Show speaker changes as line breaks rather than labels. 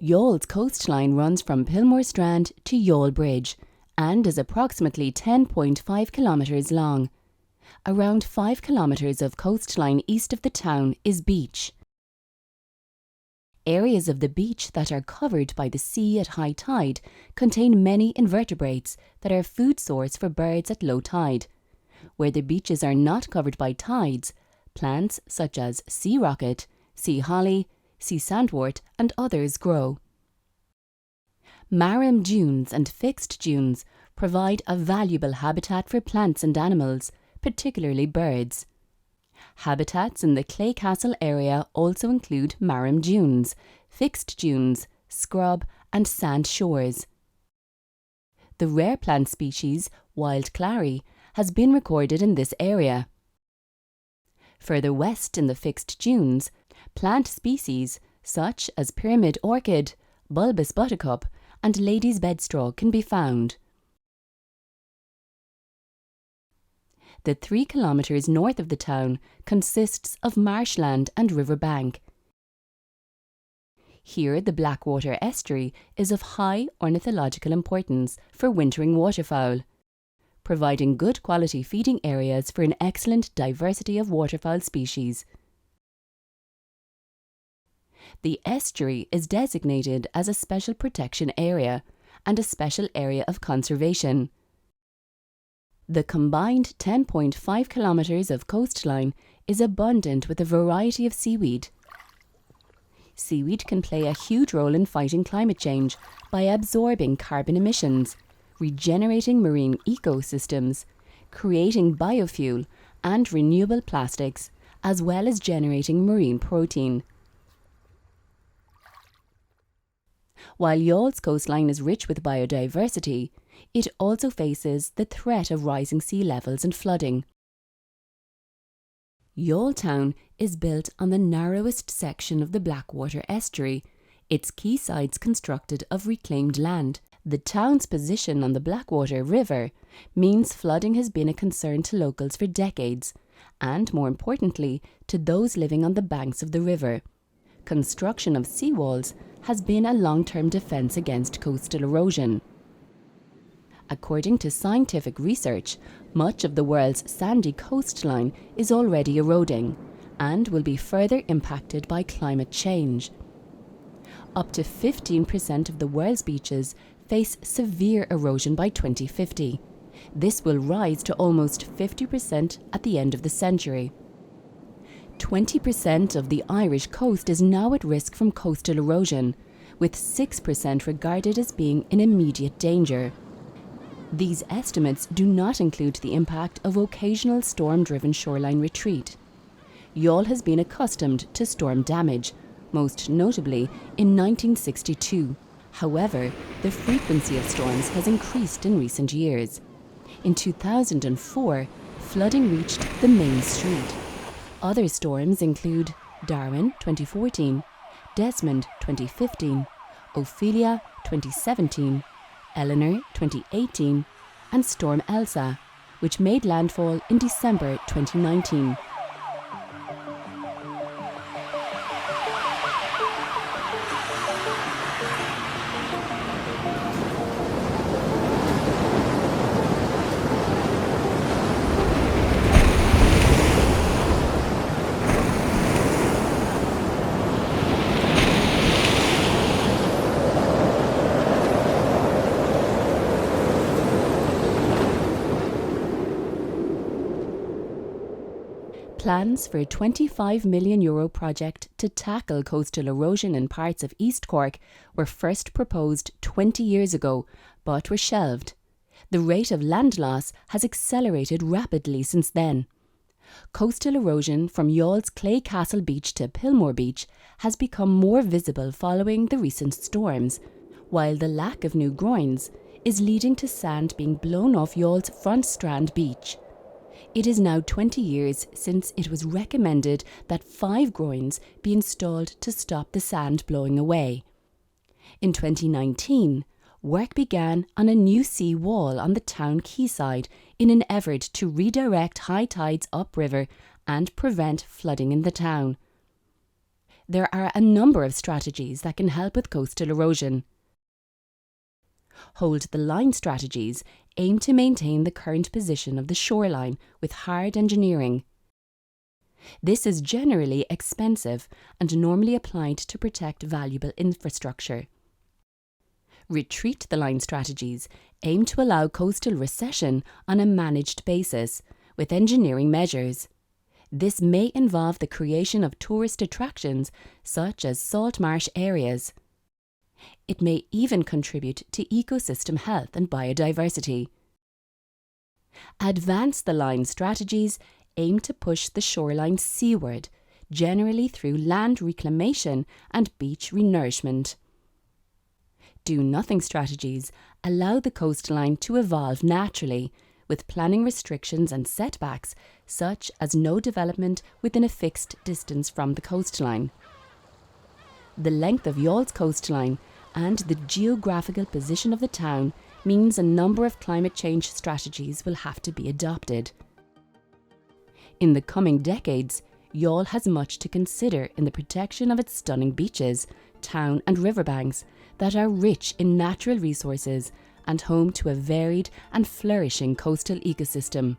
Youghал's coastline runs from Pilmore Strand to Youghal Bridge and is approximately 10.5 kilometres long. Around 5 kilometres of coastline east of the town is beach. Areas of the beach that are covered by the sea at high tide contain many invertebrates that are a food source for birds at low tide. Where the beaches are not covered by tides, plants such as sea rocket, sea holly, sea sandwort and others grow. Marram dunes and fixed dunes provide a valuable habitat for plants and animals, particularly birds. Habitats in the Claycastle area also include marram dunes, fixed dunes, scrub and sand shores. The rare plant species, wild clary, has been recorded in this area. Further west in the fixed dunes, plant species such as pyramid orchid, bulbous buttercup and lady's bedstraw can be found. The 3 kilometres north of the town consists of marshland and riverbank. Here the Blackwater estuary is of high ornithological importance for wintering waterfowl, providing good quality feeding areas for an excellent diversity of waterfowl species. The estuary is designated as a special protection area and a special area of conservation. The combined 10.5 kilometres of coastline is abundant with a variety of seaweed. Seaweed can play a huge role in fighting climate change by absorbing carbon emissions, regenerating marine ecosystems, creating biofuel and renewable plastics, as well as generating marine protein. While Youghал's coastline is rich with biodiversity, it also faces the threat of rising sea levels and flooding. Youghal town is built on the narrowest section of the Blackwater estuary, its quaysides constructed of reclaimed land. The town's position on the Blackwater River means flooding has been a concern to locals for decades, and more importantly, to those living on the banks of the river. Construction of seawalls has been a long-term defence against coastal erosion. According to scientific research, much of the world's sandy coastline is already eroding and will be further impacted by climate change. Up to 15% of the world's beaches face severe erosion by 2050. This will rise to almost 50% at the end of the century. 20% of the Irish coast is now at risk from coastal erosion, with 6% regarded as being in immediate danger. These estimates do not include the impact of occasional storm-driven shoreline retreat. Youghal has been accustomed to storm damage, most notably in 1962. However, the frequency of storms has increased in recent years. In 2004, flooding reached the main street. Other storms include Darwin 2014, Desmond 2015, Ophelia 2017, Eleanor 2018, and Storm Elsa, which made landfall in December 2019. Plans for a €25 million project to tackle coastal erosion in parts of East Cork were first proposed 20 years ago, but were shelved. The rate of land loss has accelerated rapidly since then. Coastal erosion from Youghал's Claycastle Beach to Pilmore Beach has become more visible following the recent storms, while the lack of new groins is leading to sand being blown off Youghал's Front Strand Beach. It is now 20 years since it was recommended that 5 groins be installed to stop the sand blowing away. In 2019, work began on a new sea wall on the town quayside in an effort to redirect high tides upriver and prevent flooding in the town. There are a number of strategies that can help with coastal erosion. Hold the line strategies aim to maintain the current position of the shoreline with hard engineering. This is generally expensive and normally applied to protect valuable infrastructure. Retreat the line strategies aim to allow coastal recession on a managed basis with engineering measures. This may involve the creation of tourist attractions such as salt marsh areas. It may even contribute to ecosystem health and biodiversity. Advance the line strategies aim to push the shoreline seaward, generally through land reclamation and beach renourishment. Do-nothing strategies allow the coastline to evolve naturally, with planning restrictions and setbacks, such as no development within a fixed distance from the coastline. The length of Youghals coastline and the geographical position of the town means a number of climate change strategies will have to be adopted. In the coming decades, Youghal has much to consider in the protection of its stunning beaches, town and riverbanks that are rich in natural resources and home to a varied and flourishing coastal ecosystem.